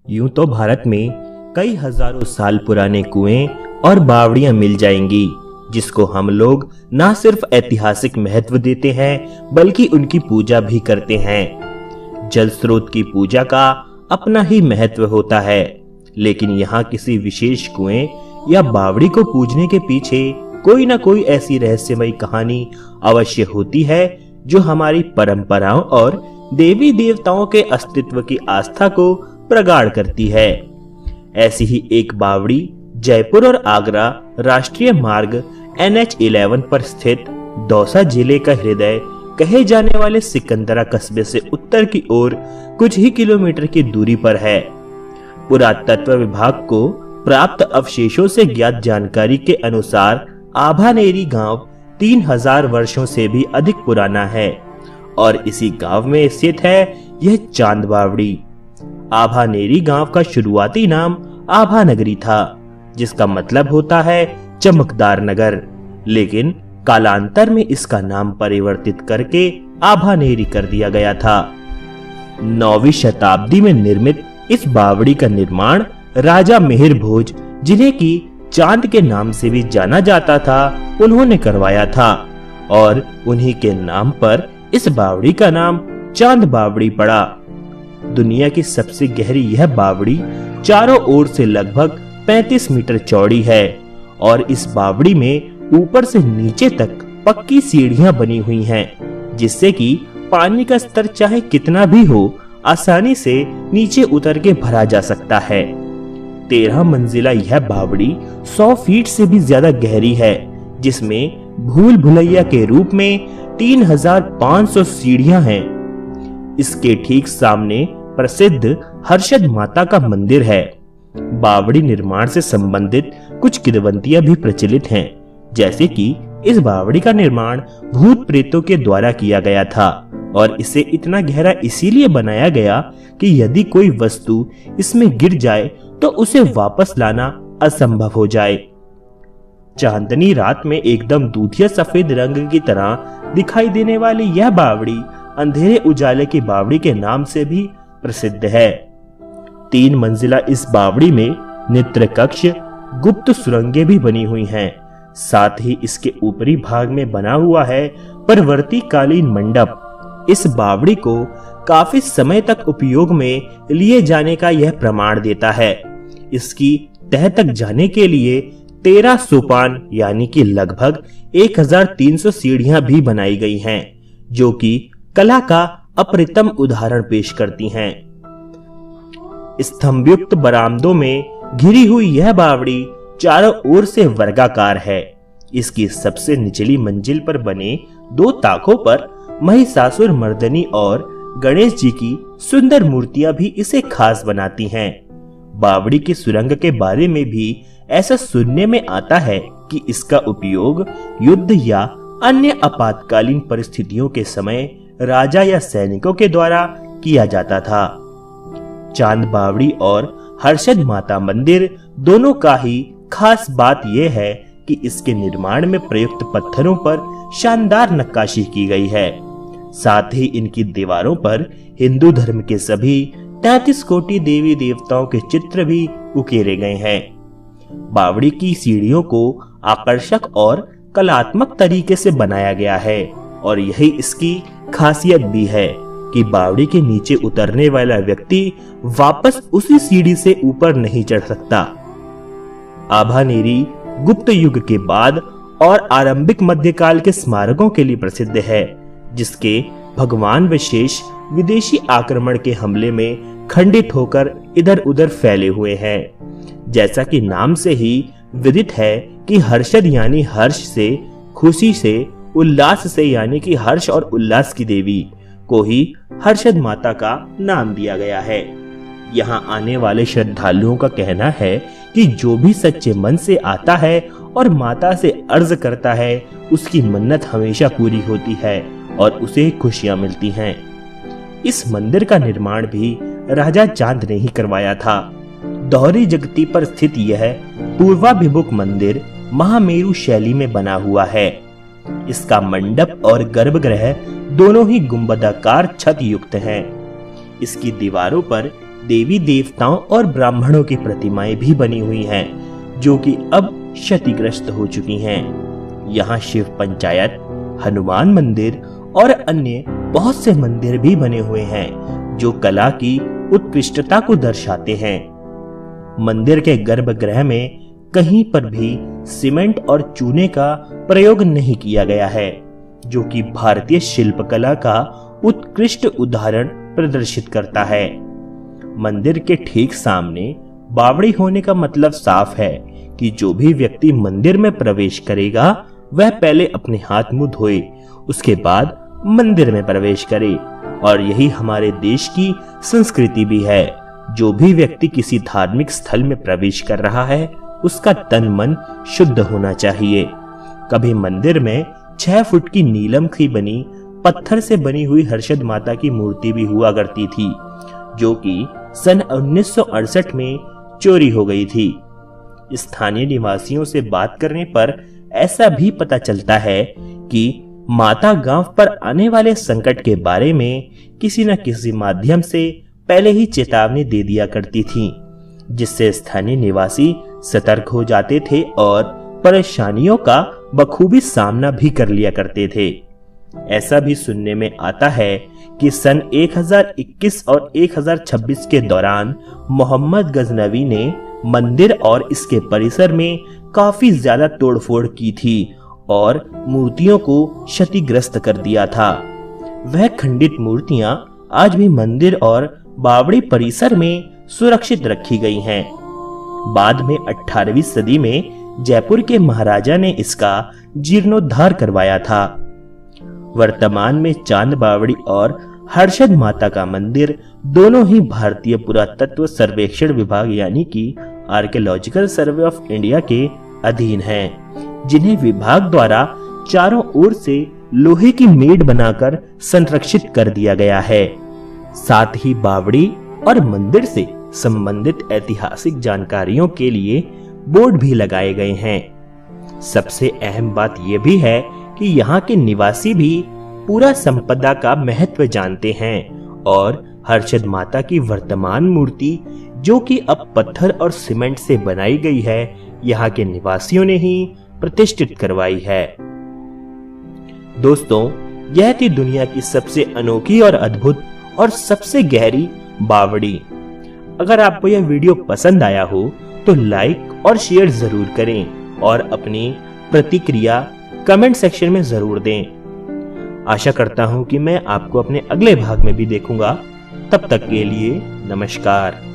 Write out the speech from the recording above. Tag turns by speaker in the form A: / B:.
A: यूं तो भारत में कई हजारों साल पुराने कुएं और बावड़ियां मिल जाएंगी, जिसको हम लोग ना सिर्फ ऐतिहासिक महत्व देते हैं बल्कि उनकी पूजा भी करते हैं। जल स्रोत की पूजा का अपना ही महत्व होता है, लेकिन यहाँ किसी विशेष कुएं या बावड़ी को पूजने के पीछे कोई ना कोई ऐसी रहस्यमयी कहानी अवश्य होती है जो हमारी परंपराओं और देवी देवताओं के अस्तित्व की आस्था को प्रगाढ़ करती है। ऐसी ही एक बावड़ी जयपुर और आगरा राष्ट्रीय मार्ग NH11 पर स्थित दौसा जिले का हृदय कहे जाने वाले सिकंदरा कस्बे से उत्तर की ओर कुछ ही किलोमीटर की दूरी पर है। पुरातत्व विभाग को प्राप्त अवशेषों से ज्ञात जानकारी के अनुसार आभानेरी गांव 3000 वर्षों से भी अधिक पुराना है और इसी गांव में स्थित है यह चांद बावड़ी। आभानेरी गांव का शुरुआती नाम आभानगरी था, जिसका मतलब होता है चमकदार नगर, लेकिन कालांतर में इसका नाम परिवर्तित करके आभानेरी कर दिया गया था। 9वीं शताब्दी में निर्मित इस बावड़ी का निर्माण राजा मिहिर भोज, जिन्हें की चांद के नाम से भी जाना जाता था, उन्होंने करवाया था और उन्हीं के नाम पर इस बावड़ी का नाम चांद बावड़ी पड़ा। दुनिया की सबसे गहरी यह बावड़ी चारों ओर से लगभग 35 मीटर चौड़ी है और इस बावड़ी में ऊपर से नीचे तक पक्की सीढ़ियां बनी हुई हैं, जिससे कि पानी का स्तर चाहे कितना भी हो आसानी से नीचे उतर के भरा जा सकता है। 13 मंजिला यह बावड़ी 100 फीट से भी ज्यादा गहरी है, जिसमें भूल भुलैया के रूप में 3500 सीढ़ियां हैं। इसके ठीक सामने प्रसिद्ध हर्षद माता का मंदिर है। बावड़ी निर्माण से संबंधित कुछ किंवदंतियां भी प्रचलित हैं, जैसे कि इस बावड़ी का निर्माण भूत प्रेतों के द्वारा किया गया था और इसे इतना गहरा इसीलिए बनाया गया कि यदि कोई वस्तु इसमें गिर जाए तो उसे वापस लाना असंभव हो जाए। चांदनी रात में एकदम दूधिया सफेद रंग की तरह दिखाई देने वाली यह बावड़ी अंधेरे उजाले की बावड़ी के नाम से भी प्रसिद्ध है। 3 मंजिला इस बावड़ी में नेत्र कक्ष, गुप्त सुरंगें भी बनी हुई हैं। साथ ही इसके ऊपरी भाग में बना हुआ है परवर्ती कालीन मंडप। इस बावड़ी को काफी समय तक उपयोग में लिए जाने का यह प्रमाण देता है। इसकी तह तक जाने के लिए 13 सोपान यानी कि लगभग 1300 सीढ़ियां भी बनाई गई हैं, जो कि कला का अप्रतिम उदाहरण पेश करती हैं। स्तंभयुक्त बरामदों में घिरी हुई यह बावड़ी चारों ओर से वर्गाकार है। इसकी सबसे निचली मंजिल पर बने 2 ताकों पर महिषासुर मर्दनी और गणेश जी की सुंदर मूर्तियां भी इसे खास बनाती हैं। बावड़ी की सुरंग के बारे में भी ऐसा सुनने में आता है कि इसका उपयोग युद्ध या अन्य आपातकालीन परिस्थितियों के समय राजा या सैनिकों के द्वारा किया जाता था। चांद बावड़ी और हर्षद माता मंदिर दोनों का ही खास बात यह है कि इसके निर्माण में प्रयुक्त पत्थरों पर शानदार नक्काशी की गई है। साथ ही इनकी दीवारों पर हिंदू धर्म के सभी 33 कोटि देवी देवताओं के चित्र भी उकेरे गए हैं। बावड़ी की सीढ़ियों को आकर्षक और कलात्मक तरीके से बनाया गया है और यही इसकी खासियत भी है कि बावड़ी के नीचे उतरने वाला व्यक्ति वापस उसी सीढ़ी से ऊपर नहीं चढ़ सकता। आभानेरी गुप्त युग के बाद और आरंभिक मध्यकाल के स्मारकों के लिए प्रसिद्ध है, जिसके भगवान विशेष विदेशी आक्रमण के हमले में खंडित होकर इधर उधर फैले हुए हैं। जैसा कि नाम से ही विदित है कि हर्षद यानी हर्ष से, खुशी से, उल्लास से यानी कि हर्ष और उल्लास की देवी को ही हर्षद माता का नाम दिया गया है। यहाँ आने वाले श्रद्धालुओं का कहना है कि जो भी सच्चे मन से आता है और माता से अर्ज करता है, उसकी मन्नत हमेशा पूरी होती है और उसे खुशियां मिलती हैं। इस मंदिर का निर्माण भी राजा चांद ने ही करवाया था। दोहरी जगती पर स्थित यह पूर्वाभिमुख मंदिर महामेरु शैली में बना हुआ है। इसका मंडप और गर्भगृह दोनों ही गुंबदाकार छत युक्त हैं। इसकी दीवारों पर देवी देवताओं और ब्राह्मणों की प्रतिमाएं भी बनी हुई हैं, जो कि अब क्षतिग्रस्त हो चुकी हैं। यहाँ शिव पंचायत, हनुमान मंदिर और अन्य बहुत से मंदिर भी बने हुए हैं, जो कला की उत्कृष्टता को दर्शाते हैं। मंदिर के गर्भगृह में कहीं पर भी सीमेंट और चूने का प्रयोग नहीं किया गया है, जो कि भारतीय शिल्पकला का उत्कृष्ट उदाहरण प्रदर्शित करता है। मंदिर के ठीक सामने बावड़ी होने का मतलब साफ है कि जो भी व्यक्ति मंदिर में प्रवेश करेगा वह पहले अपने हाथ मुंह धोए, उसके बाद मंदिर में प्रवेश करे। और यही हमारे देश की संस्कृति भी है। जो भी व्यक्ति किसी धार्मिक स्थल में प्रवेश कर रहा है, उसका तन मन शुद्ध होना चाहिए। कभी मंदिर में 6 फुट की नीलम की बनी पत्थर से बनी हुई हर्षद माता की मूर्ति भी हुआ करती थी, जो कि सन 1968 में चोरी हो गई थी। स्थानीय निवासियों से बात करने पर ऐसा भी पता चलता है कि माता गांव पर आने वाले संकट के बारे में किसी न किसी माध्यम से पहले ही चेतावनी दे दिया करती थी, जिससे स्थानीय निवासी सतर्क हो जाते थे और परेशानियों का बखूबी सामना भी कर लिया करते थे। ऐसा भी सुनने में आता है कि सन 1021 और 1026 के दौरान मोहम्मद गजनवी ने मंदिर और इसके परिसर में काफी ज्यादा तोड़फोड़ की थी और मूर्तियों को क्षतिग्रस्त कर दिया था। वह खंडित मूर्तियां आज भी मंदिर और बावड़ी परिसर में सुरक्षित रखी गई हैं। बाद में 18वीं सदी में जयपुर के महाराजा ने इसका जीर्णोद्धार करवाया था। वर्तमान में चांद बावड़ी और हर्षद माता का मंदिर दोनों ही भारतीय पुरातत्व सर्वेक्षण विभाग यानी कि आर्कियोलॉजिकल सर्वे ऑफ इंडिया के अधीन हैं, जिन्हें विभाग द्वारा चारों ओर से लोहे की मेड़ बनाकर संरक्षित कर दिया गया है। साथ ही बावड़ी और मंदिर से संबंधित ऐतिहासिक जानकारियों के लिए बोर्ड भी लगाए गए हैं। सबसे अहम बात यह भी है कि यहाँ के निवासी भी पूरा संपदा का महत्व जानते हैं और हर्षद माता की वर्तमान मूर्ति, जो कि अब पत्थर और सीमेंट से बनाई गई है, यहाँ के निवासियों ने ही प्रतिष्ठित करवाई है। दोस्तों, यह थी दुनिया की सबसे अनोखी और अद्भुत और सबसे गहरी बावड़ी। अगर आपको यह वीडियो पसंद आया हो तो लाइक और शेयर जरूर करें और अपनी प्रतिक्रिया कमेंट सेक्शन में जरूर दें। आशा करता हूं कि मैं आपको अपने अगले भाग में भी देखूंगा। तब तक के लिए नमस्कार।